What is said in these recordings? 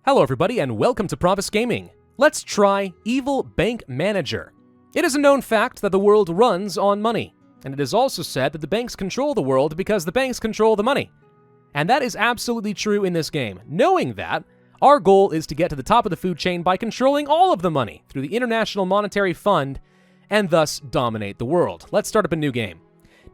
Hello everybody and welcome to Pravus Gaming. Let's try Evil Bank Manager. It is a known fact that the world runs on money, and it is also said that the banks control the world because the banks control the money. And that is absolutely true in this game. Knowing that, our goal is to get to the top of the food chain by controlling all of the money through the International Monetary Fund and thus dominate the world. Let's start up a new game.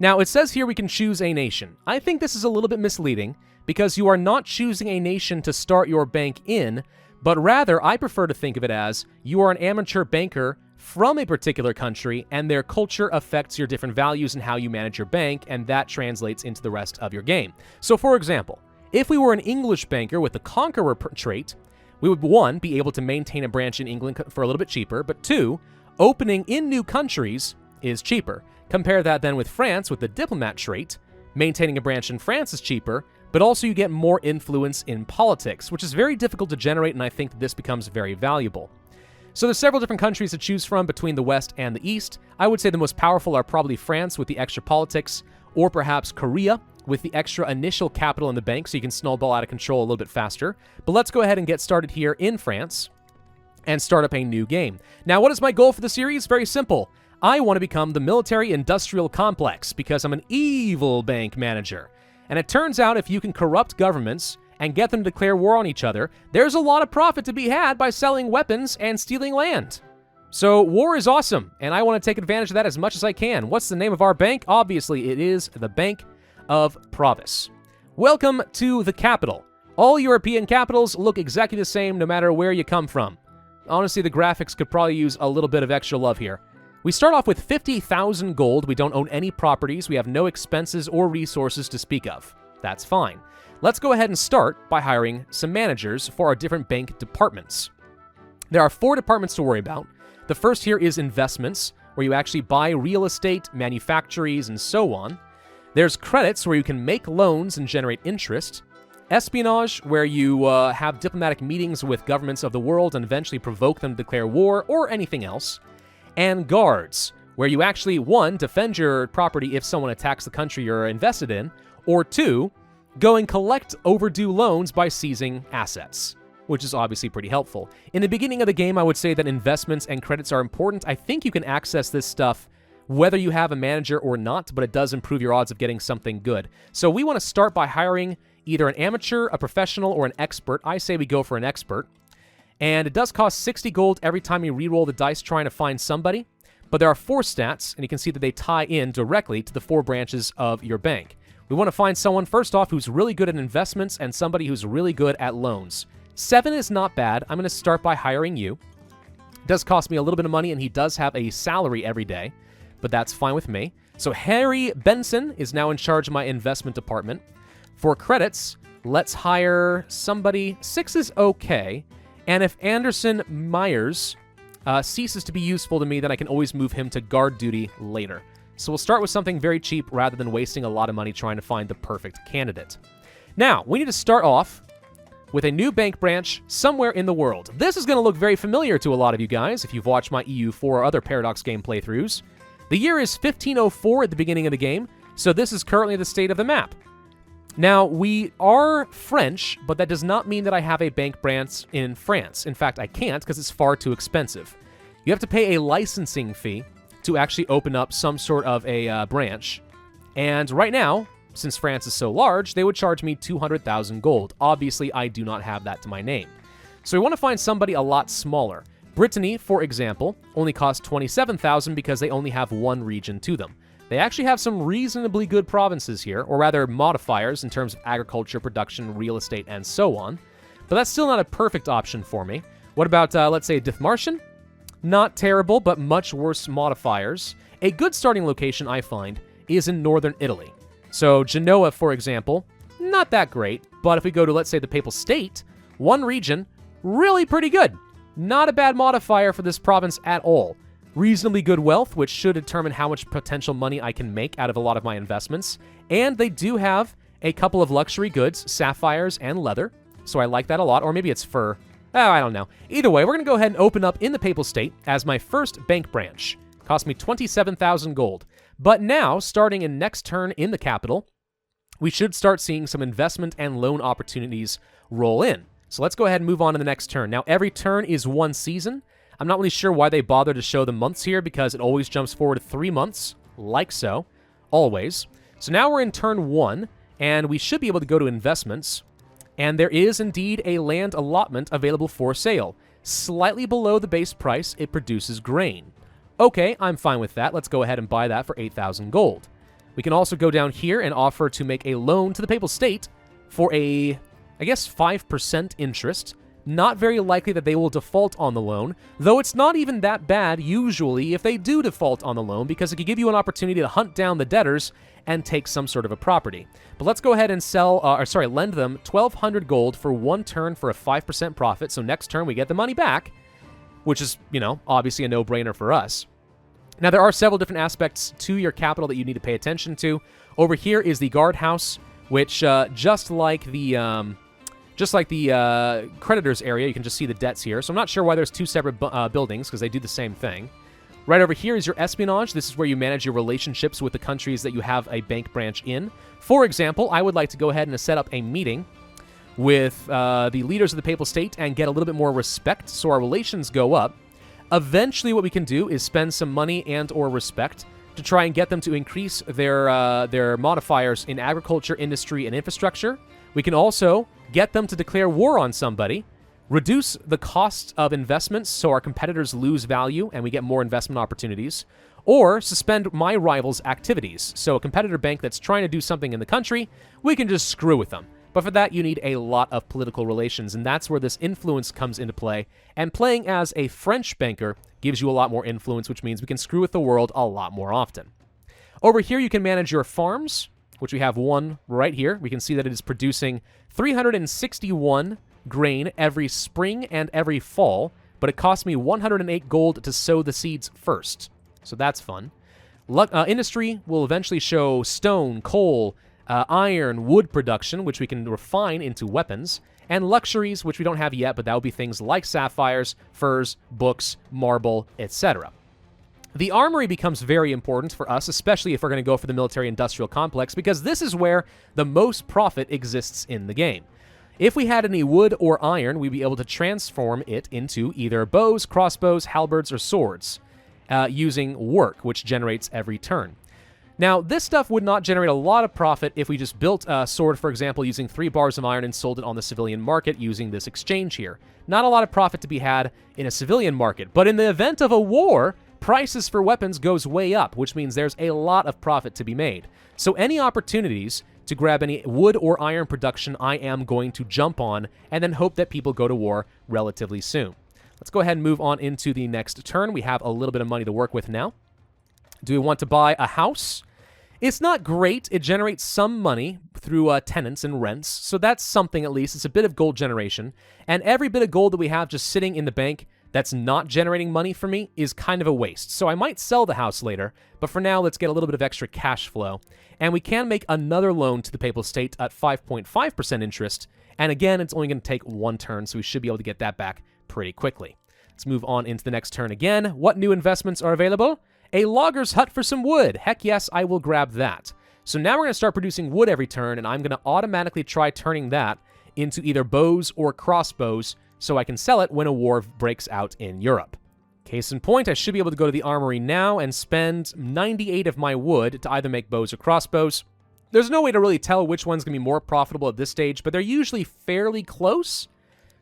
Now, it says here we can choose a nation. I think this is a little bit misleading because you are not choosing a nation to start your bank in, but rather I prefer to think of it as you are an amateur banker from a particular country and their culture affects your different values and how you manage your bank, and that translates into the rest of your game. So for example, if we were an English banker with the Conqueror trait, we would 1, be able to maintain a branch in England for a little bit cheaper, but 2, opening in new countries is cheaper. Compare that then with France with the Diplomat trait. Maintaining a branch in France is cheaper, but also you get more influence in politics, which is very difficult to generate, and I think that this becomes very valuable. So there's several different countries to choose from between the West and the East. I would say the most powerful are probably France with the extra politics, or perhaps Korea with the extra initial capital in the bank so you can snowball out of control a little bit faster. But let's go ahead and get started here in France and start up a new game. Now, what is my goal for the series? Very simple. I want to become the military-industrial complex because I'm an evil bank manager. And it turns out if you can corrupt governments and get them to declare war on each other, there's a lot of profit to be had by selling weapons and stealing land. So war is awesome, and I want to take advantage of that as much as I can. What's the name of our bank? Obviously, it is the Bank of Pravus. Welcome to the capital. All European capitals look exactly the same no matter where you come from. Honestly, the graphics could probably use a little bit of extra love here. We start off with 50,000 gold. We don't own any properties. We have no expenses or resources to speak of. That's fine. Let's go ahead and start by hiring some managers for our different bank departments. There are 4 departments to worry about. The first here is investments, where you actually buy real estate, manufactories, and so on. There's credits, where you can make loans and generate interest. Espionage, where you have diplomatic meetings with governments of the world and eventually provoke them to declare war or anything else. And guards, where you actually, 1, defend your property if someone attacks the country you're invested in, or 2, go and collect overdue loans by seizing assets, which is obviously pretty helpful. In the beginning of the game, I would say that investments and credits are important. I think you can access this stuff whether you have a manager or not, but it does improve your odds of getting something good. So we want to start by hiring either an amateur, a professional, or an expert. I say we go for an expert. And it does cost 60 gold every time you reroll the dice trying to find somebody. But there are 4 stats, and you can see that they tie in directly to the 4 branches of your bank. We want to find someone, first off, who's really good at investments and somebody who's really good at loans. 7 is not bad. I'm going to start by hiring you. It does cost me a little bit of money, and he does have a salary every day, but that's fine with me. So Harry Benson is now in charge of my investment department. For credits, let's hire somebody. 6 is okay. And if Anderson Myers ceases to be useful to me, then I can always move him to guard duty later. So we'll start with something very cheap rather than wasting a lot of money trying to find the perfect candidate. Now, we need to start off with a new bank branch somewhere in the world. This is going to look very familiar to a lot of you guys if you've watched my EU4 or other Paradox game playthroughs. The year is 1504 at the beginning of the game, so this is currently the state of the map. Now, we are French, but that does not mean that I have a bank branch in France. In fact, I can't because it's far too expensive. You have to pay a licensing fee to actually open up some sort of a branch. And right now, since France is so large, they would charge me 200,000 gold. Obviously, I do not have that to my name. So we want to find somebody a lot smaller. Brittany, for example, only costs 27,000 because they only have 1 region to them. They actually have some reasonably good provinces here, or rather modifiers in terms of agriculture, production, real estate, and so on. But that's still not a perfect option for me. What about, let's say, Dithmarschen? Not terrible, but much worse modifiers. A good starting location, I find, is in northern Italy. So Genoa, for example, not that great. But if we go to, let's say, the Papal State, 1 region, really pretty good. Not a bad modifier for this province at all. Reasonably good wealth, which should determine how much potential money I can make out of a lot of my investments. And they do have a couple of luxury goods, sapphires and leather. So I like that a lot. Or maybe it's fur. Oh, I don't know. Either way, we're going to go ahead and open up in the Papal State as my first bank branch. Cost me 27,000 gold. But now, starting in next turn in the capital, we should start seeing some investment and loan opportunities roll in. So let's go ahead and move on to the next turn. Now, every turn is 1 season. I'm not really sure why they bother to show the months here because it always jumps forward 3 months, like so, always. So now we're in turn 1, and we should be able to go to investments. And there is indeed a land allotment available for sale. Slightly below the base price, it produces grain. Okay, I'm fine with that. Let's go ahead and buy that for 8,000 gold. We can also go down here and offer to make a loan to the Papal State for a, I guess, 5% interest. Not very likely that they will default on the loan, though it's not even that bad usually if they do default on the loan because it could give you an opportunity to hunt down the debtors and take some sort of a property. But let's go ahead and lend them 1,200 gold for 1 turn for a 5% profit. So next turn we get the money back, which is, obviously a no-brainer for us. Now, there are several different aspects to your capital that you need to pay attention to. Over here is the guardhouse, which just like the creditors area, you can just see the debts here. So I'm not sure why there's 2 separate buildings, because they do the same thing. Right over here is your espionage. This is where you manage your relationships with the countries that you have a bank branch in. For example, I would like to go ahead and set up a meeting with the leaders of the Papal State and get a little bit more respect so our relations go up. Eventually, what we can do is spend some money and or respect to try and get them to increase their modifiers in agriculture, industry, and infrastructure. We can also get them to declare war on somebody, reduce the cost of investments so our competitors lose value and we get more investment opportunities, or suspend my rival's activities. So a competitor bank that's trying to do something in the country, we can just screw with them. But for that, you need a lot of political relations, and that's where this influence comes into play. And playing as a French banker gives you a lot more influence, which means we can screw with the world a lot more often. Over here, you can manage your farms, which we have one right here. We can see that it is producing 361 grain every spring and every fall, but it costs me 108 gold to sow the seeds first. So that's fun. Industry will eventually show stone, coal, iron, wood production, which we can refine into weapons, and luxuries, which we don't have yet, but that would be things like sapphires, furs, books, marble, etc. The armory becomes very important for us, especially if we're going to go for the military-industrial complex, because this is where the most profit exists in the game. If we had any wood or iron, we'd be able to transform it into either bows, crossbows, halberds, or swords, using work, which generates every turn. Now, this stuff would not generate a lot of profit if we just built a sword, for example, using 3 bars of iron and sold it on the civilian market using this exchange here. Not a lot of profit to be had in a civilian market, but in the event of a war, prices for weapons goes way up, which means there's a lot of profit to be made. So any opportunities to grab any wood or iron production, I am going to jump on and then hope that people go to war relatively soon. Let's go ahead and move on into the next turn. We have a little bit of money to work with now. Do we want to buy a house? It's not great. It generates some money through tenants and rents, so that's something at least. It's a bit of gold generation, and every bit of gold that we have just sitting in the bank that's not generating money for me is kind of a waste. So I might sell the house later, but for now, let's get a little bit of extra cash flow. And we can make another loan to the Papal State at 5.5% interest, and again, it's only going to take 1 turn, so we should be able to get that back pretty quickly. Let's move on into the next turn again. What new investments are available? A logger's hut for some wood. Heck yes, I will grab that. So now we're going to start producing wood every turn, and I'm going to automatically try turning that into either bows or crossbows so I can sell it when a war breaks out in Europe. Case in point, I should be able to go to the armory now and spend 98 of my wood to either make bows or crossbows. There's no way to really tell which one's going to be more profitable at this stage, but they're usually fairly close.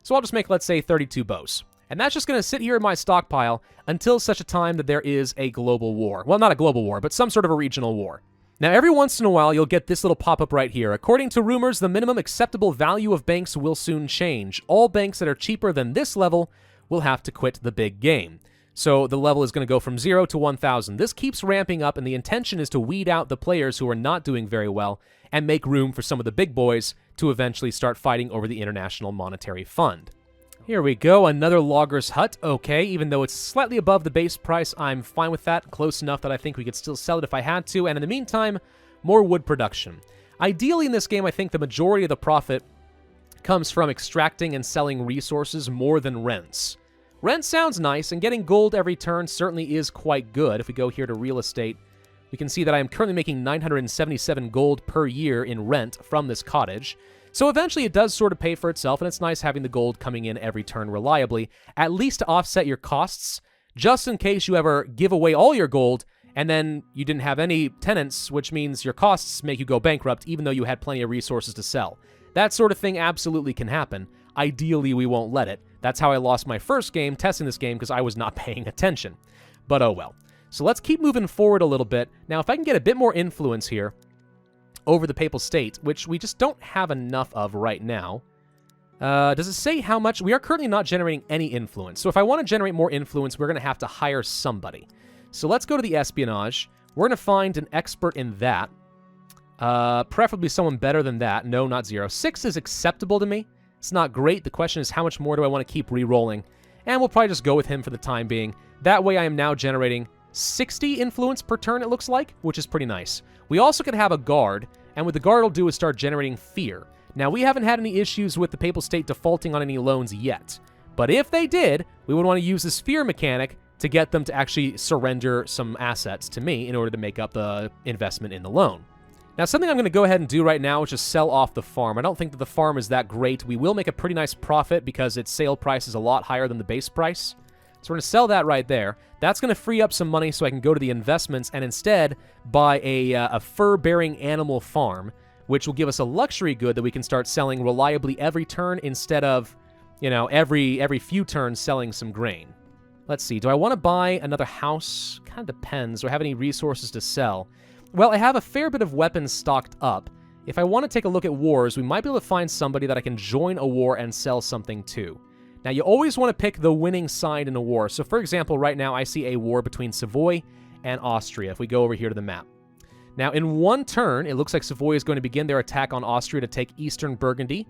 So I'll just make, let's say, 32 bows. And that's just going to sit here in my stockpile until such a time that there is a global war. Well, not a global war, but some sort of a regional war. Now, every once in a while, you'll get this little pop-up right here. According to rumors, the minimum acceptable value of banks will soon change. All banks that are cheaper than this level will have to quit the big game. So the level is going to go from 0 to 1,000. This keeps ramping up, and the intention is to weed out the players who are not doing very well and make room for some of the big boys to eventually start fighting over the International Monetary Fund. Here we go, another logger's hut. Okay, even though it's slightly above the base price, I'm fine with that. Close enough that I think we could still sell it if I had to. And in the meantime, more wood production. Ideally in this game, I think the majority of the profit comes from extracting and selling resources more than rents. Rent sounds nice, and getting gold every turn certainly is quite good. If we go here to real estate, we can see that I am currently making 977 gold per year in rent from this cottage. So eventually it does sort of pay for itself, and it's nice having the gold coming in every turn reliably, at least to offset your costs, just in case you ever give away all your gold and then you didn't have any tenants, which means your costs make you go bankrupt even though you had plenty of resources to sell. That sort of thing absolutely can happen. Ideally, we won't let it. That's how I lost my first game testing this game, because I was not paying attention. But oh well. So let's keep moving forward a little bit. Now, if I can get a bit more influence here over the Papal State, which we just don't have enough of right now. Does it say how much? We are currently not generating any influence. So if I want to generate more influence, we're going to have to hire somebody. So let's go to the espionage. We're going to find an expert in that. Preferably someone better than that. No, not 0. 6 is acceptable to me. It's not great. The question is, how much more do I want to keep re-rolling? And we'll probably just go with him for the time being. That way I am now generating 60 influence per turn, it looks like, which is pretty nice. We also could have a guard, and what the guard will do is start generating fear. Now, we haven't had any issues with the Papal State defaulting on any loans yet. But if they did, we would want to use this fear mechanic to get them to actually surrender some assets to me in order to make up the investment in the loan. Now, something I'm going to go ahead and do right now is just sell off the farm. I don't think that the farm is that great. We will make a pretty nice profit because its sale price is a lot higher than the base price. So we're going to sell that right there. That's going to free up some money so I can go to the investments and instead buy a fur-bearing animal farm, which will give us a luxury good that we can start selling reliably every turn instead of, you know, every few turns selling some grain. Let's see. Do I want to buy another house? Kind of depends. Do I have any resources to sell? Well, I have a fair bit of weapons stocked up. If I want to take a look at wars, we might be able to find somebody that I can join a war and sell something to. Now, you always want to pick the winning side in a war. So, for example, right now I see a war between Savoy and Austria, if we go over here to the map. Now, in one turn, it looks like Savoy is going to begin their attack on Austria to take eastern Burgundy.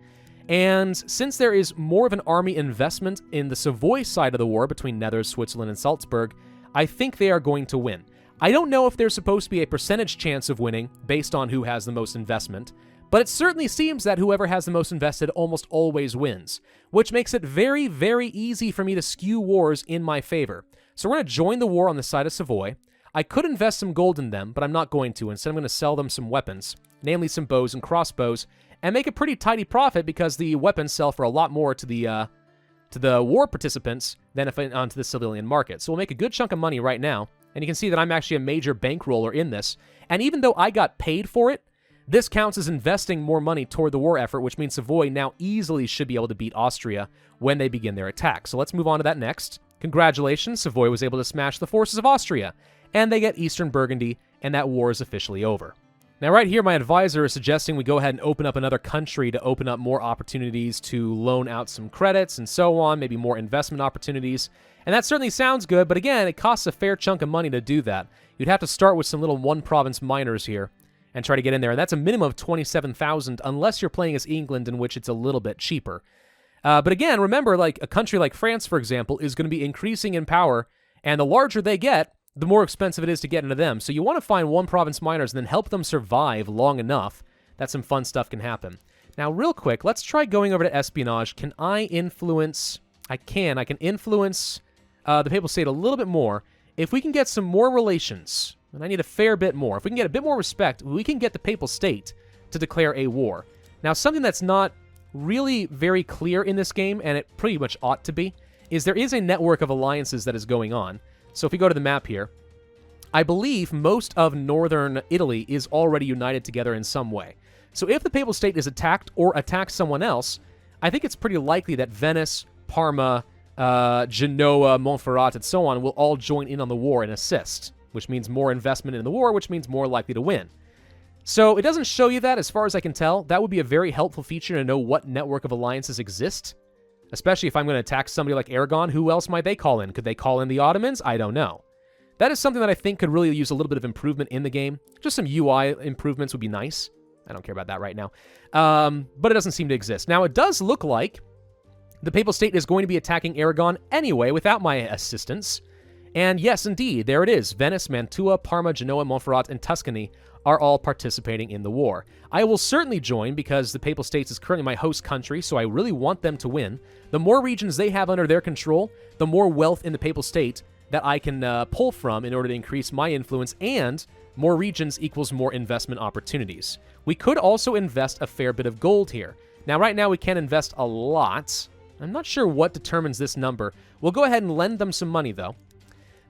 And since there is more of an army investment in the Savoy side of the war between Nethers, Switzerland, and Salzburg, I think they are going to win. I don't know if there's supposed to be a percentage chance of winning based on who has the most investment, but it certainly seems that whoever has the most invested almost always wins, which makes it very, very easy for me to skew wars in my favor. So we're going to join the war on the side of Savoy. I could invest some gold in them, but I'm not going to. Instead, I'm going to sell them some weapons, namely some bows and crossbows, and make a pretty tidy profit because the weapons sell for a lot more to the war participants than if onto the civilian market. So we'll make a good chunk of money right now. And you can see that I'm actually a major bankroller in this. And even though I got paid for it, this counts as investing more money toward the war effort, which means Savoy now easily should be able to beat Austria when they begin their attack. So let's move on to that next. Congratulations, Savoy was able to smash the forces of Austria, and they get eastern Burgundy, and that war is officially over. Now right here, my advisor is suggesting we go ahead and open up another country to open up more opportunities to loan out some credits and so on, maybe more investment opportunities. And that certainly sounds good, but again, it costs a fair chunk of money to do that. You'd have to start with some little one-province miners here and try to get in there, and that's a minimum of 27,000 unless you're playing as England, in which it's a little bit cheaper. But again, remember, like a country like France, for example, is going to be increasing in power, and the larger they get, the more expensive it is to get into them. So you want to find one-province miners and then help them survive long enough that some fun stuff can happen. Now, real quick, let's try going over to espionage. Can I influence... I can influence the Papal State a little bit more. If we can get some more relations, and I need a fair bit more, if we can get a bit more respect, we can get the Papal State to declare a war. Now, something that's not really very clear in this game, and it pretty much ought to be, is there is a network of alliances that is going on. So if we go to the map here, I believe most of northern Italy is already united together in some way. So if the Papal State is attacked or attacks someone else, I think it's pretty likely that Venice, Parma, Genoa, Montferrat, and so on will all join in on the war and assist, which means more investment in the war, which means more likely to win. So it doesn't show you that as far as I can tell. That would be a very helpful feature to know what network of alliances exist. Especially if I'm going to attack somebody like Aragon, who else might they call in? Could they call in the Ottomans? I don't know. That is something that I think could really use a little bit of improvement in the game. Just some UI improvements would be nice. I don't care about that right now. But it doesn't seem to exist. Now, it does look like the Papal State is going to be attacking Aragon anyway without my assistance. And yes, indeed, there it is. Venice, Mantua, Parma, Genoa, Montferrat, and Tuscany are all participating in the war. I will certainly join because the Papal States is currently my host country, so I really want them to win. The more regions they have under their control, the more wealth in the Papal State that I can pull from in order to increase my influence, and more regions equals more investment opportunities. We could also invest a fair bit of gold here. Now, right now, we can't invest a lot. I'm not sure what determines this number. We'll go ahead and lend them some money, though.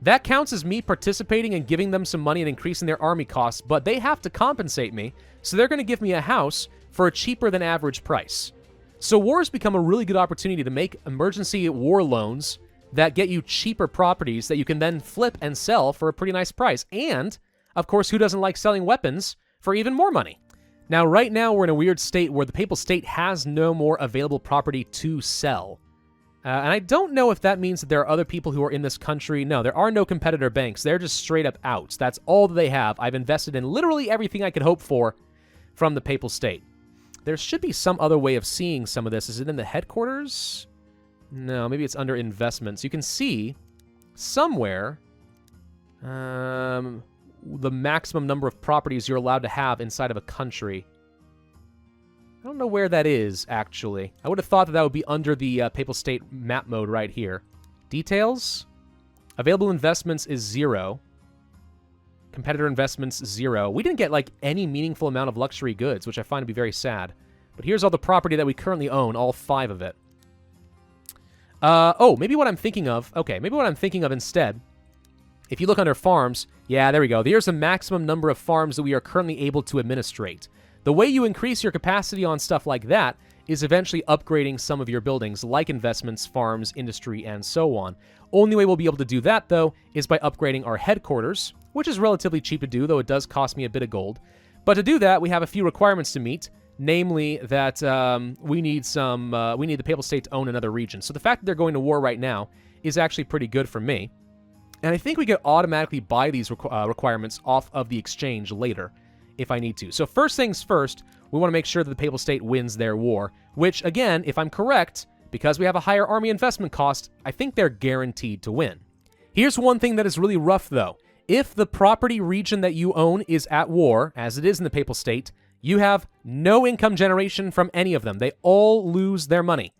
That counts as me participating and giving them some money and increasing their army costs, but they have to compensate me, so they're going to give me a house for a cheaper than average price. So wars become a really good opportunity to make emergency war loans that get you cheaper properties that you can then flip and sell for a pretty nice price. And, of course, who doesn't like selling weapons for even more money? Now, right now, we're in a weird state where the Papal State has no more available property to sell. And I don't know if that means that there are other people who are in this country. No, there are no competitor banks. They're just straight up outs. That's all that they have. I've invested in literally everything I could hope for from the Papal State. There should be some other way of seeing some of this. Is it in the headquarters? No, maybe it's under investments. You can see somewhere the maximum number of properties you're allowed to have inside of a country. I don't know where that is, actually. I would have thought that that would be under the Papal State map mode right here. Details? Available investments is 0. Competitor investments, 0. We didn't get, like, any meaningful amount of luxury goods, which I find to be very sad. But here's all the property that we currently own, all 5 of it. Oh, maybe what I'm thinking of... Okay, maybe what I'm thinking of instead... If you look under farms... Yeah, there we go. There's the maximum number of farms that we are currently able to administrate. The way you increase your capacity on stuff like that is eventually upgrading some of your buildings, like investments, farms, industry, and so on. Only way we'll be able to do that, though, is by upgrading our headquarters, which is relatively cheap to do, though it does cost me a bit of gold. But to do that, we have a few requirements to meet, namely that we need the Papal State to own another region. So the fact that they're going to war right now is actually pretty good for me. And I think we could automatically buy these requirements off of the exchange later, if I need to. So first things first, we want to make sure that the Papal State wins their war, which, again, if I'm correct, because we have a higher army investment cost, I think they're guaranteed to win. Here's one thing that is really rough, though. If the property region that you own is at war, as it is in the Papal State, you have no income generation from any of them. They all lose their money.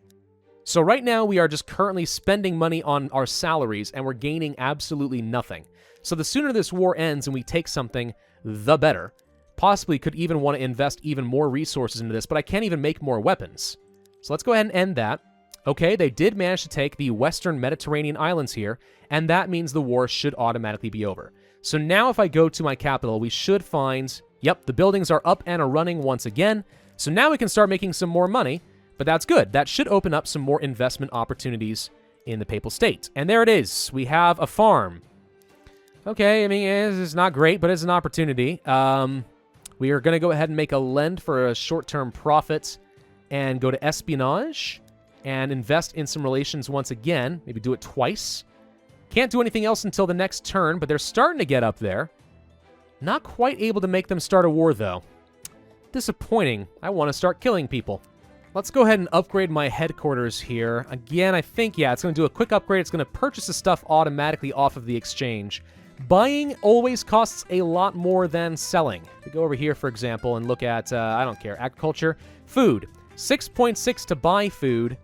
So right now, we are just currently spending money on our salaries, and we're gaining absolutely nothing. So the sooner this war ends and we take something, the better. Possibly could even want to invest even more resources into this, but I can't even make more weapons. So let's go ahead and end that. Okay, they did manage to take the Western Mediterranean islands here, and that means the war should automatically be over. So now if I go to my capital, we should find, yep, the buildings are up and running once again. So now we can start making some more money, but that's good. That should open up some more investment opportunities in the Papal State. And there it is. We have a farm. Okay, I mean, it's not great, but it's an opportunity. We are going to go ahead and make a lend for a short-term profit and go to espionage and invest in some relations once again. Maybe do it twice. Can't do anything else until the next turn, but they're starting to get up there. Not quite able to make them start a war, though. Disappointing. I want to start killing people. Let's go ahead and upgrade my headquarters here. Again, I think, yeah, it's going to do a quick upgrade. It's going to purchase the stuff automatically off of the exchange. Buying always costs a lot more than selling. We go over here, for example, and look at, I don't care, agriculture. Food. 6.6 to buy food.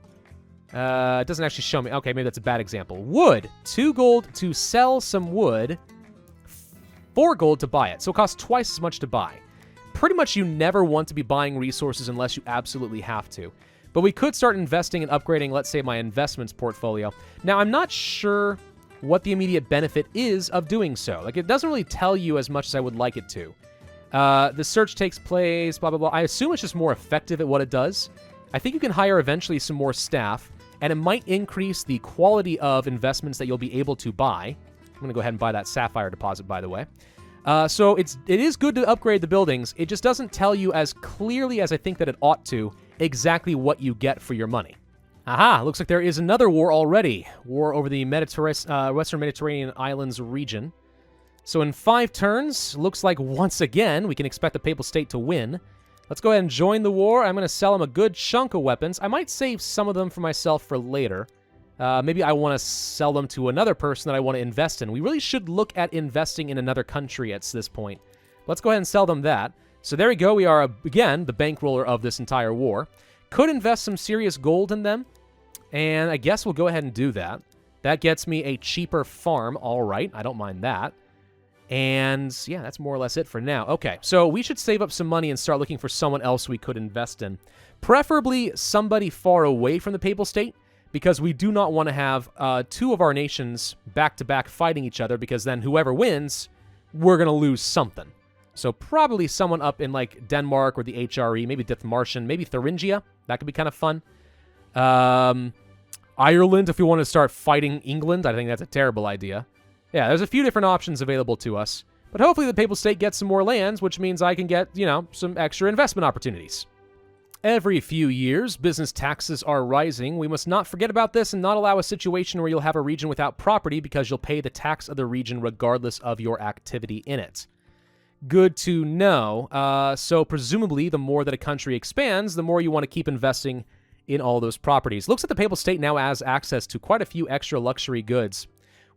It doesn't actually show me. Okay, maybe that's a bad example. Wood. 2 gold to sell some wood. 4 gold to buy it. So it costs twice as much to buy. Pretty much you never want to be buying resources unless you absolutely have to. But we could start investing and upgrading, let's say, my investments portfolio. Now, I'm not sure what the immediate benefit is of doing so. Like, it doesn't really tell you as much as I would like it to. The search takes place, blah, blah, blah. I assume it's just more effective at what it does. I think you can hire eventually some more staff, and it might increase the quality of investments that you'll be able to buy. I'm going to go ahead and buy that sapphire deposit, by the way. So it is good to upgrade the buildings. It just doesn't tell you as clearly as I think that it ought to exactly what you get for your money. Aha, looks like there is another war already. War over the Western Mediterranean Islands region. So in 5 turns, looks like once again we can expect the Papal State to win. Let's go ahead and join the war. I'm going to sell them a good chunk of weapons. I might save some of them for myself for later. Maybe I want to sell them to another person that I want to invest in. We really should look at investing in another country at this point. Let's go ahead and sell them that. So there we go. We are, again, the bankroller of this entire war. Could invest some serious gold in them, and I guess we'll go ahead and do that. That gets me a cheaper farm. All right, I don't mind that. And yeah, that's more or less it for now. Okay, so we should save up some money and start looking for someone else we could invest in. Preferably somebody far away from the Papal State, because we do not want to have two of our nations back-to-back fighting each other, because then whoever wins, we're going to lose something. So probably someone up in like Denmark or the HRE, maybe Dithmarschen, maybe Thuringia. That could be kind of fun. Ireland, if we want to start fighting England, I think that's a terrible idea. Yeah, there's a few different options available to us. But hopefully the Papal State gets some more lands, which means I can get, you know, some extra investment opportunities. Every few years, business taxes are rising. We must not forget about this and not allow a situation where you'll have a region without property because you'll pay the tax of the region regardless of your activity in it. Good to know. So presumably, the more that a country expands, the more you want to keep investing in all those properties. Looks like the Papal State now has access to quite a few extra luxury goods,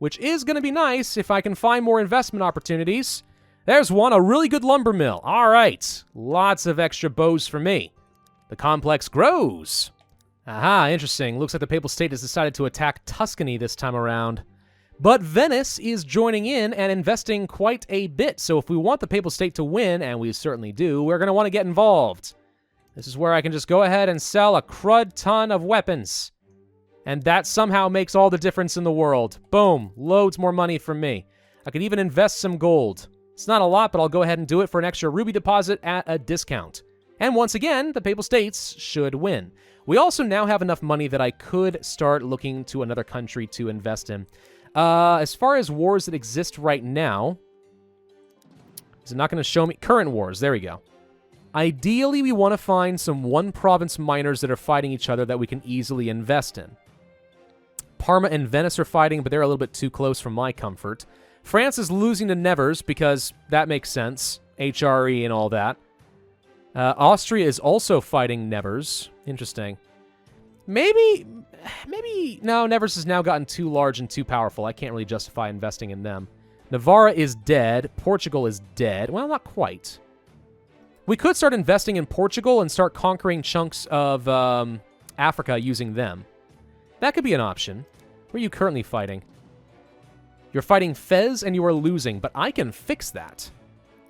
which is going to be nice if I can find more investment opportunities. There's one, a really good lumber mill. All right, lots of extra bows for me. The complex grows. Aha, interesting. Looks like the Papal State has decided to attack Tuscany this time around. But Venice is joining in and investing quite a bit, so if we want the Papal State to win, and we certainly do, we're going to want to get involved. This is where I can just go ahead and sell a crud ton of weapons. And that somehow makes all the difference in the world. Boom, loads more money for me. I could even invest some gold. It's not a lot, but I'll go ahead and do it for an extra ruby deposit at a discount. And once again, the Papal States should win. We also now have enough money that I could start looking to another country to invest in. As far as wars that exist right now, is it not going to show me? Current wars, there we go. Ideally, we want to find some one-province miners that are fighting each other that we can easily invest in. Parma and Venice are fighting, but they're a little bit too close for my comfort. France is losing to Nevers because that makes sense. HRE and all that. Austria is also fighting Nevers. Interesting. Maybe, no, Nevers has now gotten too large and too powerful. I can't really justify investing in them. Navarra is dead. Portugal is dead. Well, not quite. We could start investing in Portugal and start conquering chunks of Africa using them. That could be an option. Where are you currently fighting? You're fighting Fez and you are losing, but I can fix that.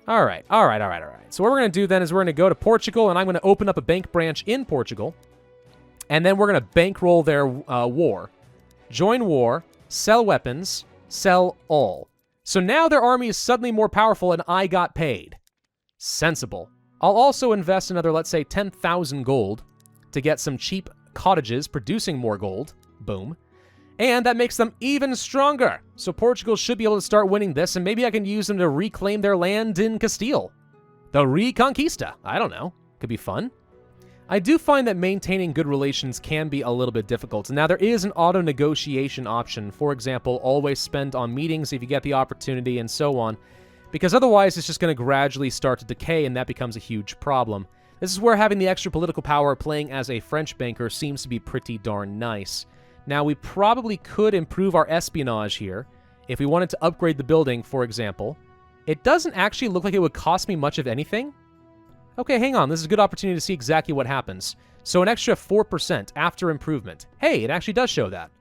All right. So what we're going to do then is we're going to go to Portugal, and I'm going to open up a bank branch in Portugal. And then we're going to bankroll their war. Join war, sell weapons, sell all. So now their army is suddenly more powerful, and I got paid. Sensible. I'll also invest another, let's say, 10,000 gold to get some cheap cottages producing more gold. Boom. And that makes them even stronger. So Portugal should be able to start winning this, and maybe I can use them to reclaim their land in Castile. The Reconquista. I don't know. Could be fun. I do find that maintaining good relations can be a little bit difficult. Now, there is an auto-negotiation option. For example, always spend on meetings if you get the opportunity and so on. Because otherwise, it's just going to gradually start to decay, and that becomes a huge problem. This is where having the extra political power playing as a French banker seems to be pretty darn nice. Now, we probably could improve our espionage here. If we wanted to upgrade the building, for example. It doesn't actually look like it would cost me much of anything. Okay, hang on. This is a good opportunity to see exactly what happens. So an extra 4% after improvement. Hey, it actually does show that.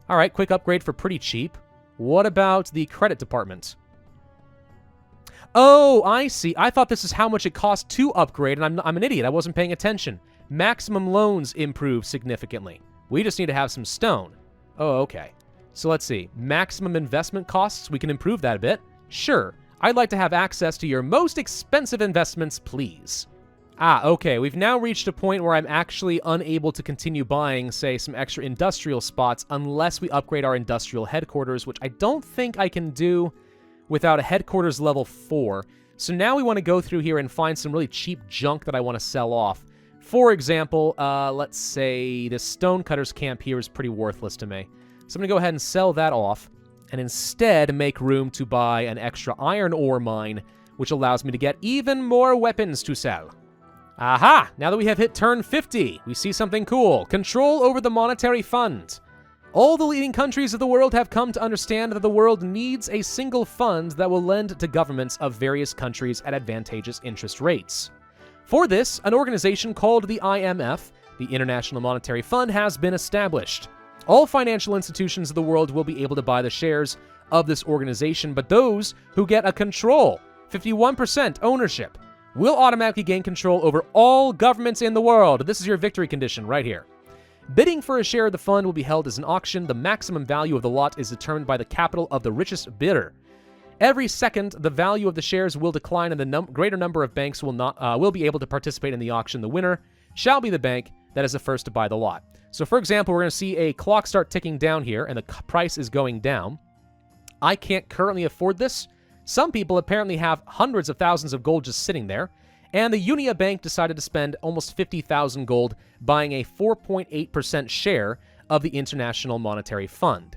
All right, quick upgrade for pretty cheap. What about the credit department? Oh, I see. I thought this is how much it cost to upgrade, and I'm an idiot. I wasn't paying attention. Maximum loans improve significantly. We just need to have some stone. Oh, okay. So let's see. Maximum investment costs. We can improve that a bit. Sure. I'd like to have access to your most expensive investments, please. Ah, okay. We've now reached a point where I'm actually unable to continue buying, say, some extra industrial spots unless we upgrade our industrial headquarters, which I don't think I can do without a headquarters level 4. So now we want to go through here and find some really cheap junk that I want to sell off. For example, let's say this stonecutter's camp here is pretty worthless to me. So I'm going to go ahead and sell that off, and instead make room to buy an extra iron ore mine, which allows me to get even more weapons to sell. Aha! Now that we have hit turn 50, we see something cool. Control over the monetary fund. All the leading countries of the world have come to understand that the world needs a single fund that will lend to governments of various countries at advantageous interest rates. For this, an organization called the IMF, the International Monetary Fund, has been established. All financial institutions of the world will be able to buy the shares of this organization, but those who get a control, 51% ownership, will automatically gain control over all governments in the world. This is your victory condition right here. Bidding for a share of the fund will be held as an auction. The maximum value of the lot is determined by the capital of the richest bidder. Every second, the value of the shares will decline, and the greater number of banks will be able to participate in the auction. The winner shall be the bank that is the first to buy the lot. So, for example, we're going to see a clock start ticking down here, and the price is going down. I can't currently afford this. Some people apparently have hundreds of thousands of gold just sitting there, and the Unia Bank decided to spend almost 50,000 gold buying a 4.8% share of the International Monetary Fund.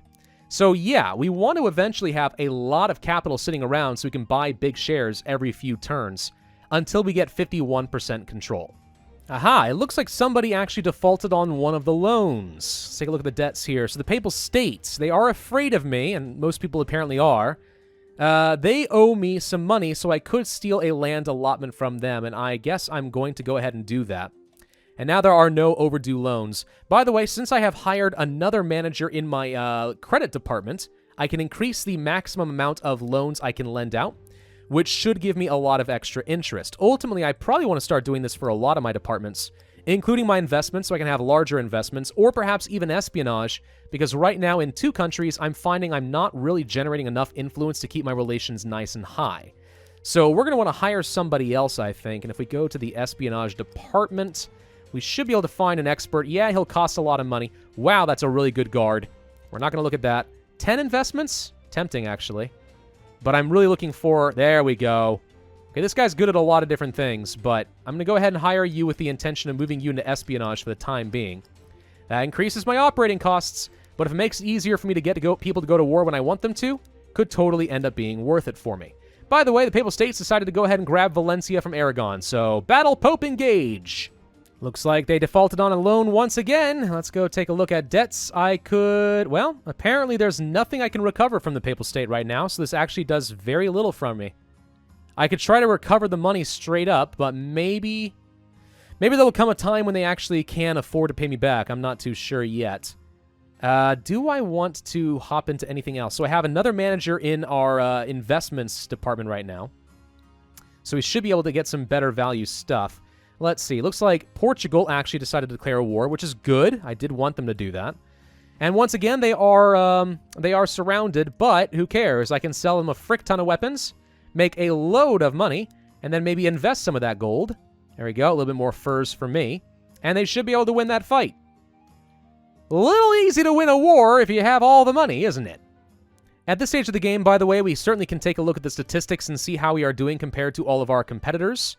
So yeah, we want to eventually have a lot of capital sitting around so we can buy big shares every few turns until we get 51% control. Aha, it looks like somebody actually defaulted on one of the loans. Let's take a look at the debts here. So the Papal States, they are afraid of me, and most people apparently are. They owe me some money, so I could steal a land allotment from them, and I guess I'm going to go ahead and do that. And now there are no overdue loans. By the way, since I have hired another manager in my credit department, I can increase the maximum amount of loans I can lend out, which should give me a lot of extra interest. Ultimately, I probably want to start doing this for a lot of my departments, including my investments, so I can have larger investments, or perhaps even espionage, because right now in 2 countries, I'm finding I'm not really generating enough influence to keep my relations nice and high. So we're going to want to hire somebody else, I think, and if we go to the espionage department, we should be able to find an expert. Yeah, he'll cost a lot of money. Wow, that's a really good guard. We're not going to look at that. 10 investments? Tempting, actually. But I'm really looking for... There we go. Okay, this guy's good at a lot of different things, but I'm going to go ahead and hire you with the intention of moving you into espionage for the time being. That increases my operating costs, but if it makes it easier for me to get people to go to war when I want them to, could totally end up being worth it for me. By the way, the Papal States decided to go ahead and grab Valencia from Aragon, so Battle Pope engage! Looks like they defaulted on a loan once again. Let's go take a look at debts. Well, apparently there's nothing I can recover from the Papal State right now, so this actually does very little from me. I could try to recover the money straight up, but maybe there will come a time when they actually can afford to pay me back. I'm not too sure yet. Do I want to hop into anything else? So I have another manager in our investments department right now, so we should be able to get some better value stuff. Let's see. Looks like Portugal actually decided to declare a war, which is good. I did want them to do that. And once again, they are surrounded, but who cares? I can sell them a frick ton of weapons, make a load of money, and then maybe invest some of that gold. There we go. A little bit more furs for me. And they should be able to win that fight. A little easy to win a war if you have all the money, isn't it? At this stage of the game, by the way, we certainly can take a look at the statistics and see how we are doing compared to all of our competitors.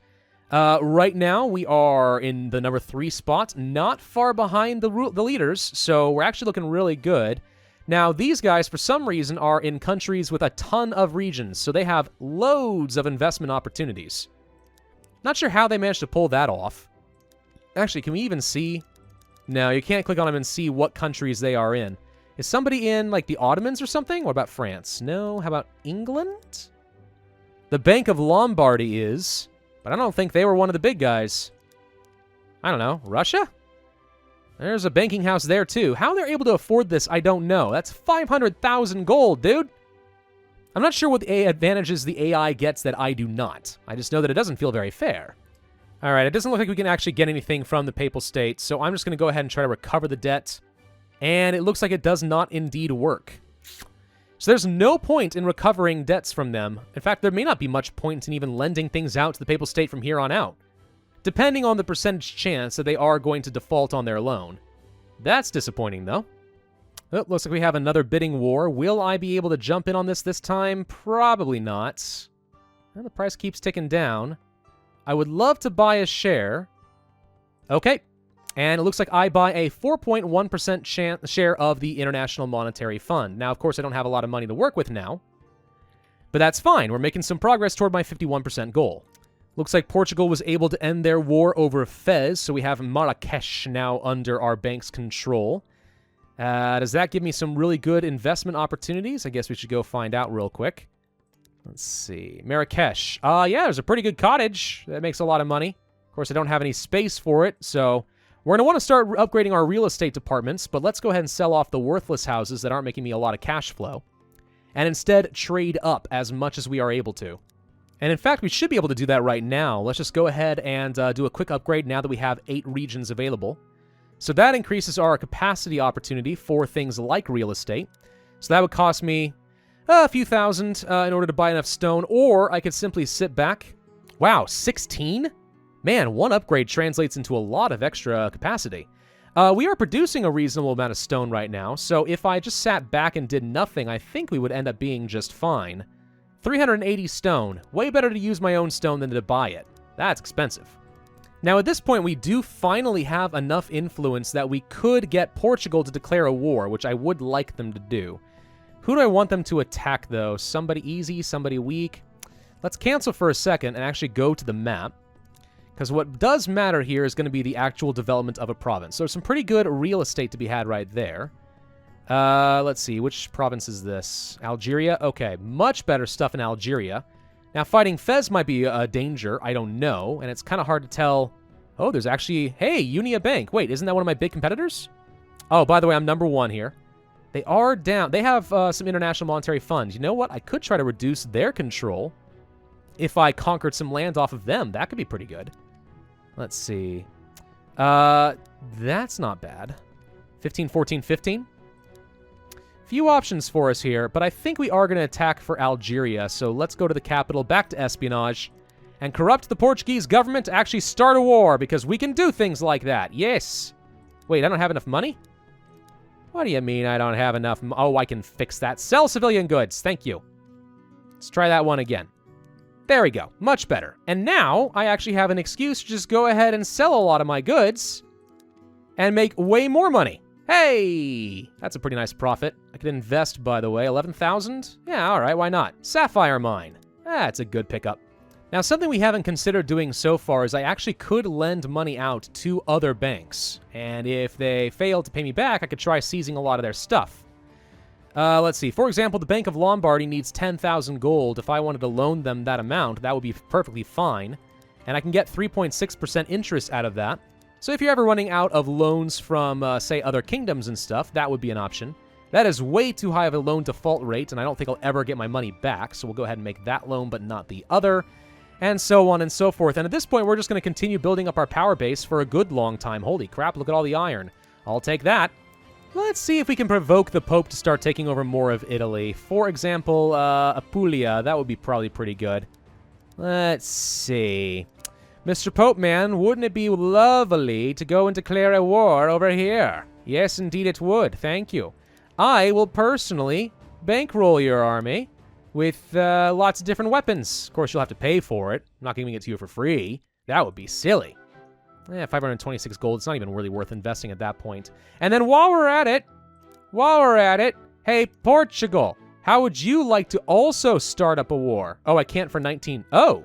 Right now, we are in the number 3 spot, not far behind the leaders, so we're actually looking really good. Now, these guys, for some reason, are in countries with a ton of regions, so they have loads of investment opportunities. Not sure how they managed to pull that off. Actually, can we even see? No, you can't click on them and see what countries they are in. Is somebody in, like, the Ottomans or something? What about France? No. How about England? The Bank of Lombardy is... But I don't think they were one of the big guys. I don't know. Russia? There's a banking house there, too. How they're able to afford this, I don't know. That's 500,000 gold, dude. I'm not sure what the advantages the AI gets that I do not. I just know that it doesn't feel very fair. All right, it doesn't look like we can actually get anything from the Papal State, so I'm just going to go ahead and try to recover the debt. And it looks like it does not indeed work. So there's no point in recovering debts from them. In fact, there may not be much point in even lending things out to the Papal State from here on out, depending on the percentage chance that they are going to default on their loan. That's disappointing, though. Oh, looks like we have another bidding war. Will I be able to jump in on this time? Probably not. Well, the price keeps ticking down. I would love to buy a share. Okay. And it looks like I buy a 4.1% share of the International Monetary Fund. Now, of course, I don't have a lot of money to work with now, but that's fine. We're making some progress toward my 51% goal. Looks like Portugal was able to end their war over Fez, so we have Marrakesh now under our bank's control. Does that give me some really good investment opportunities? I guess we should go find out real quick. Let's see. Marrakesh. Yeah, there's a pretty good cottage. That makes a lot of money. Of course, I don't have any space for it, so... We're going to want to start upgrading our real estate departments, but let's go ahead and sell off the worthless houses that aren't making me a lot of cash flow. and instead trade up as much as we are able to. And in fact, we should be able to do that right now. Let's just go ahead and do a quick upgrade now that we have 8 regions available. So that increases our capacity opportunity for things like real estate. So that would cost me a few thousand in order to buy enough stone, or I could simply sit back. Wow, 16? Man, one upgrade translates into a lot of extra capacity. We are producing a reasonable amount of stone right now, so if I just sat back and did nothing, I think we would end up being just fine. 380 stone. Way better to use my own stone than to buy it. That's expensive. Now, at this point, we do finally have enough influence that we could get Portugal to declare a war, which I would like them to do. Who do I want them to attack, though? Somebody easy, somebody weak? Let's cancel for a second and actually go to the map. Because what does matter here is going to be the actual development of a province. So there's some pretty good real estate to be had right there. Let's see, which province is this? Algeria? Okay, much better stuff in Algeria. Now, fighting Fez might be a danger. I don't know, and it's kind of hard to tell. Oh, there's actually... Hey, Unia Bank. Wait, isn't that one of my big competitors? Oh, by the way, I'm number 1 here. They are down. They have some international monetary funds. You know what? I could try to reduce their control if I conquered some land off of them. That could be pretty good. Let's see. That's not bad. 15, 14, 15. Few options for us here, but I think we are going to attack for Algeria, so let's go to the capital, back to espionage, and corrupt the Portuguese government to actually start a war, because we can do things like that. Yes. Wait, I don't have enough money? What do you mean I don't have enough? Oh, I can fix that. Sell civilian goods. Thank you. Let's try that one again. There we go. Much better. And now I actually have an excuse to just go ahead and sell a lot of my goods and make way more money. Hey! That's a pretty nice profit. I could invest, by the way. 11,000? Yeah, all right, why not? Sapphire mine. That's a good pickup. Now, something we haven't considered doing so far is I actually could lend money out to other banks. And if they fail to pay me back, I could try seizing a lot of their stuff. Let's see. For example, the Bank of Lombardy needs 10,000 gold. If I wanted to loan them that amount, that would be perfectly fine. And I can get 3.6% interest out of that. So if you're ever running out of loans from, say, other kingdoms and stuff, that would be an option. That is way too high of a loan default rate, and I don't think I'll ever get my money back, so we'll go ahead and make that loan, but not the other, and so on and so forth. And at this point, we're just going to continue building up our power base for a good long time. Holy crap, look at all the iron. I'll take that. Let's see if we can provoke the Pope to start taking over more of Italy. For example, Apulia, that would be probably pretty good. Let's see. Mr. Pope, man, wouldn't it be lovely to go and declare a war over here? Yes, indeed it would. Thank you. I will personally bankroll your army with lots of different weapons. Of course, you'll have to pay for it. I'm not giving it to you for free. That would be silly. 526 gold. It's not even really worth investing at that point. And then while we're at it, hey, Portugal, how would you like to also start up a war? Oh, I can't for 19. Oh,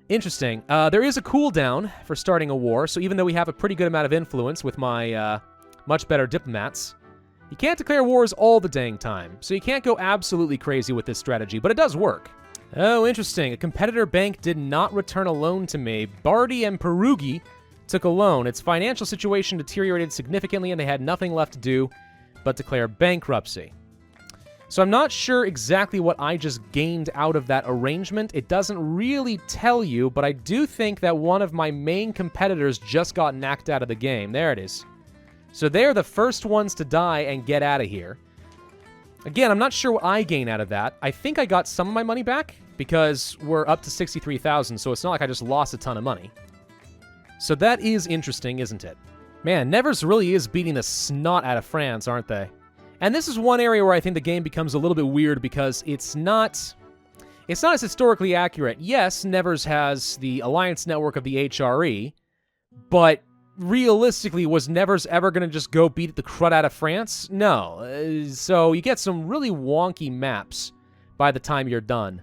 interesting. There is a cooldown for starting a war, so even though we have a pretty good amount of influence with my much better diplomats, you can't declare wars all the dang time, so you can't go absolutely crazy with this strategy, but it does work. Oh, interesting. A competitor bank did not return a loan to me. Bardi and Perugi took a loan. Its financial situation deteriorated significantly, and they had nothing left to do but declare bankruptcy. So I'm not sure exactly what I just gained out of that arrangement. It doesn't really tell you, but I do think that one of my main competitors just got knocked out of the game. There it is. So they're the first ones to die and get out of here. Again, I'm not sure what I gain out of that. I think I got some of my money back because we're up to 63,000, so it's not like I just lost a ton of money. So that is interesting, isn't it? Man, Nevers really is beating the snot out of France, aren't they? And this is one area where I think the game becomes a little bit weird because it's not as historically accurate. Yes, Nevers has the alliance network of the HRE, but realistically, was Nevers ever going to just go beat the crud out of France? No. So you get some really wonky maps by the time you're done.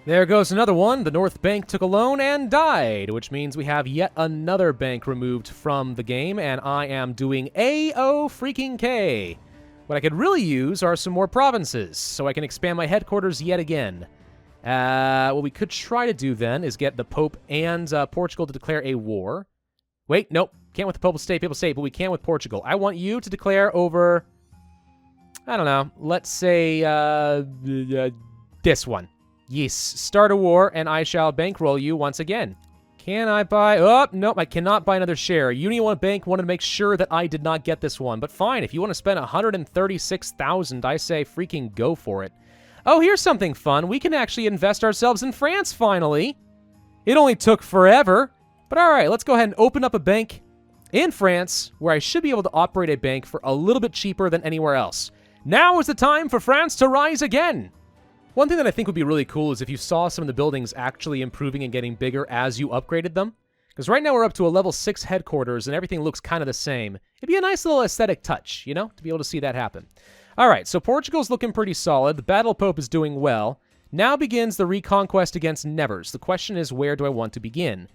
There goes another one. The North Bank took a loan and died, which means we have yet another bank removed from the game, and I am doing A-O-freaking-K. What I could really use are some more provinces, so I can expand my headquarters yet again. What we could try to do then is get the Pope and Portugal to declare a war. Wait, nope. Can't with the Papal State, but we can with Portugal. I want you to declare over I don't know. Let's say this one. Yes, start a war, and I shall bankroll you once again. Can I buy... Oh, nope, I cannot buy another share. Uni One Bank wanted to make sure that I did not get this one. But fine, if you want to spend 136,000, I say freaking go for it. Oh, here's something fun. We can actually invest ourselves in France, finally. It only took forever. But all right, let's go ahead and open up a bank in France, where I should be able to operate a bank for a little bit cheaper than anywhere else. Now is the time for France to rise again. One thing that I think would be really cool is if you saw some of the buildings actually improving and getting bigger as you upgraded them. Because right now we're up to a level 6 headquarters and everything looks kind of the same. It'd be a nice little aesthetic touch, you know, to be able to see that happen. All right, so Portugal's looking pretty solid. The Battle Pope is doing well. Now begins the reconquest against Nevers. The question is, where do I want to begin?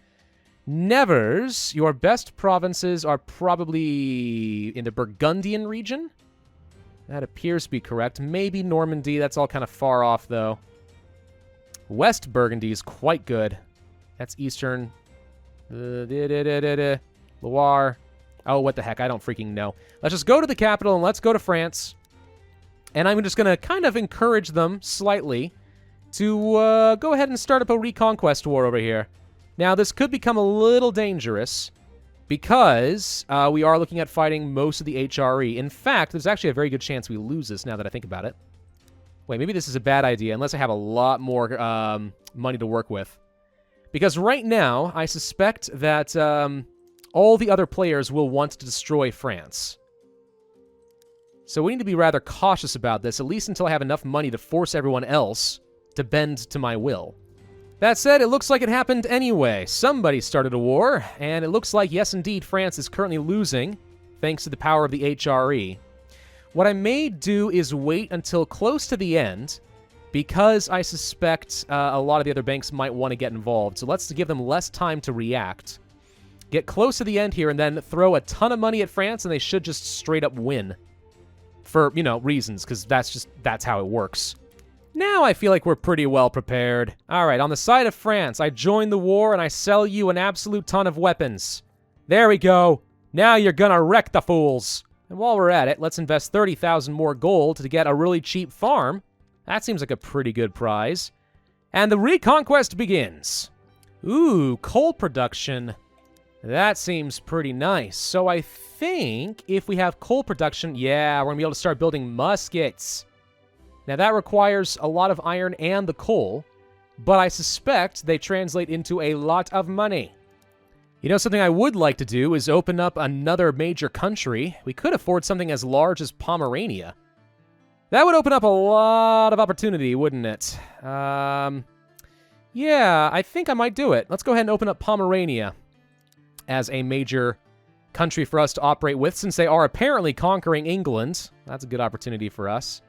Nevers, your best provinces are probably in the Burgundian region. That appears to be correct. Maybe Normandy. That's all kind of far off, though. West Burgundy is quite good. That's Eastern. Loire. Oh, what the heck? I don't freaking know. Let's just go to the capital and let's go to France. And I'm just going to kind of encourage them slightly to go ahead and start up a reconquest war over here. Now, this could become a little dangerous because we are looking at fighting most of the HRE. In fact, there's actually a very good chance we lose this now that I think about it. Wait, maybe this is a bad idea unless I have a lot more money to work with. Because right now, I suspect that all the other players will want to destroy France. So we need to be rather cautious about this, at least until I have enough money to force everyone else to bend to my will. That said, it looks like it happened anyway. Somebody started a war, and it looks like, yes, indeed, France is currently losing, thanks to the power of the HRE. What I may do is wait until close to the end, because I suspect a lot of the other banks might want to get involved. So let's give them less time to react. Get close to the end here, and then throw a ton of money at France, and they should just straight up win. For, you know, reasons, because that's how it works. Now I feel like we're pretty well prepared. All right, on the side of France, I join the war and I sell you an absolute ton of weapons. There we go. Now you're gonna wreck the fools. And while we're at it, let's invest 30,000 more gold to get a really cheap farm. That seems like a pretty good prize. And the reconquest begins. Ooh, coal production. That seems pretty nice. So I think if we have coal production, yeah, we're gonna be able to start building muskets. Now, that requires a lot of iron and the coal, but I suspect they translate into a lot of money. You know, something I would like to do is open up another major country. We could afford something as large as Pomerania. That would open up a lot of opportunity, wouldn't it? Yeah, I think I might do it. Let's go ahead and open up Pomerania as a major country for us to operate with, since they are apparently conquering England. That's a good opportunity for us.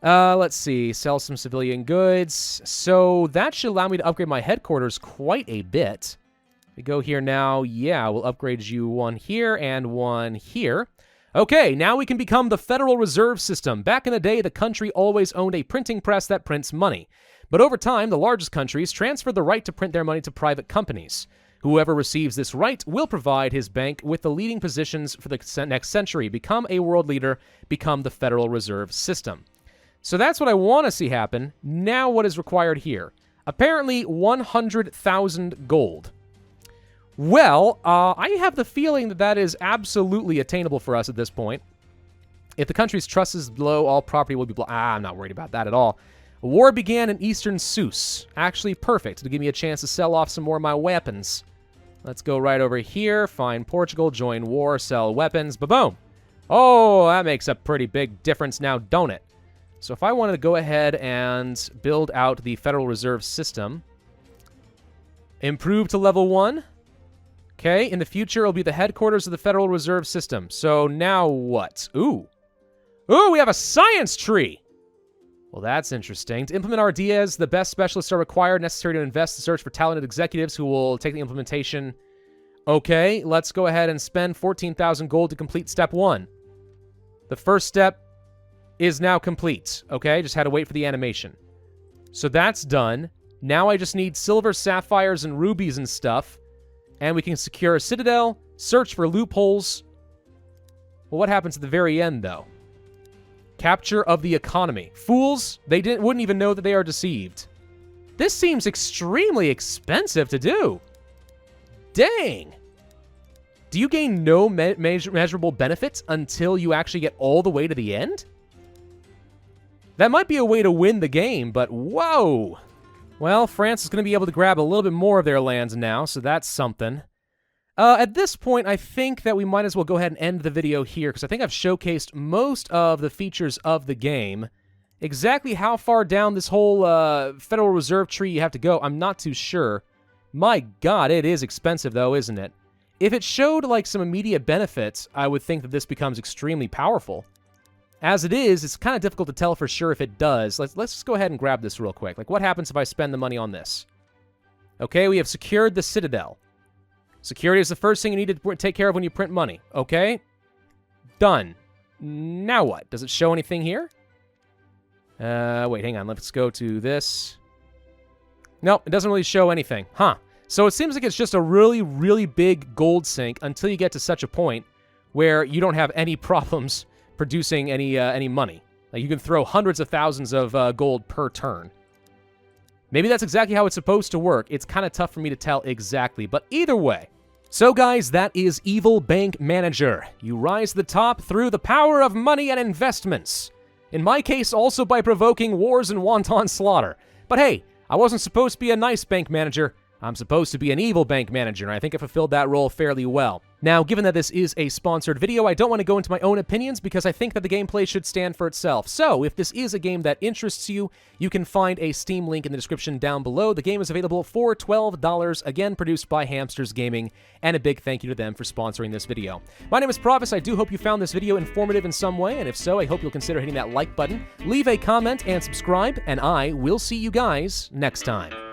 Let's see, sell some civilian goods. So that should allow me to upgrade my headquarters quite a bit. We go here now. Yeah, we'll upgrade you one here and one here. Okay, now we can become the Federal Reserve System. Back in the day, the country always owned a printing press that prints money. But over time, the largest countries transferred the right to print their money to private companies. Whoever receives this right will provide his bank with the leading positions for the next century, become a world leader, become the Federal Reserve System. So that's what I want to see happen. Now what is required here? Apparently 100,000 gold. Well, I have the feeling that that is absolutely attainable for us at this point. If the country's trust is low, all property will be I'm not worried about that at all. A war began in Eastern Sus. Actually perfect to give me a chance to sell off some more of my weapons. Let's go right over here, find Portugal, join war, sell weapons, ba-boom. Oh, that makes a pretty big difference now, don't it? So if I wanted to go ahead and build out the Federal Reserve System, improve to level 1. Okay, in the future, it'll be the headquarters of the Federal Reserve System. So now what? Ooh, we have a science tree! Well, that's interesting. To implement our ideas, the best specialists are required, necessary to invest to search for talented executives who will take the implementation. Okay, let's go ahead and spend 14,000 gold to complete step 1. The first step is now complete, okay? Just had to wait for the animation. So that's done. Now I just need silver, sapphires, and rubies and stuff. And we can secure a citadel, search for loopholes. Well, what happens at the very end, though? Capture of the economy. Fools, they wouldn't even know that they are deceived. This seems extremely expensive to do. Dang. Do you gain no measurable benefits until you actually get all the way to the end? That might be a way to win the game, but whoa. Well, France is going to be able to grab a little bit more of their lands now, so that's something. At this point, I think that we might as well go ahead and end the video here, because I think I've showcased most of the features of the game. Exactly how far down this whole Federal Reserve tree you have to go, I'm not too sure. My God, it is expensive, though, isn't it? If it showed, like, some immediate benefits, I would think that this becomes extremely powerful. As it is, it's kind of difficult to tell for sure if it does. Let's just go ahead and grab this real quick. Like, what happens if I spend the money on this? Okay, we have secured the Citadel. Security is the first thing you need to take care of when you print money. Okay? Done. Now what? Does it show anything here? Wait, hang on. Let's go to this. Nope, it doesn't really show anything. Huh. So it seems like it's just a really, really big gold sink until you get to such a point where you don't have any problems producing any money. Like, you can throw hundreds of thousands of gold per turn. Maybe that's exactly how it's supposed to work. It's kind of tough for me to tell exactly, but either way. So guys, that is Evil Bank Manager. You rise to the top through the power of money and investments. In my case, also by provoking wars and wanton slaughter. But hey, I wasn't supposed to be a nice bank manager. I'm supposed to be an evil bank manager, and I think I fulfilled that role fairly well. Now, given that this is a sponsored video, I don't want to go into my own opinions because I think that the gameplay should stand for itself. So, if this is a game that interests you, you can find a Steam link in the description down below. The game is available for $12, again, produced by Hamsters Gaming, and a big thank you to them for sponsoring this video. My name is Pravus. I do hope you found this video informative in some way, and if so, I hope you'll consider hitting that like button, leave a comment, and subscribe, and I will see you guys next time.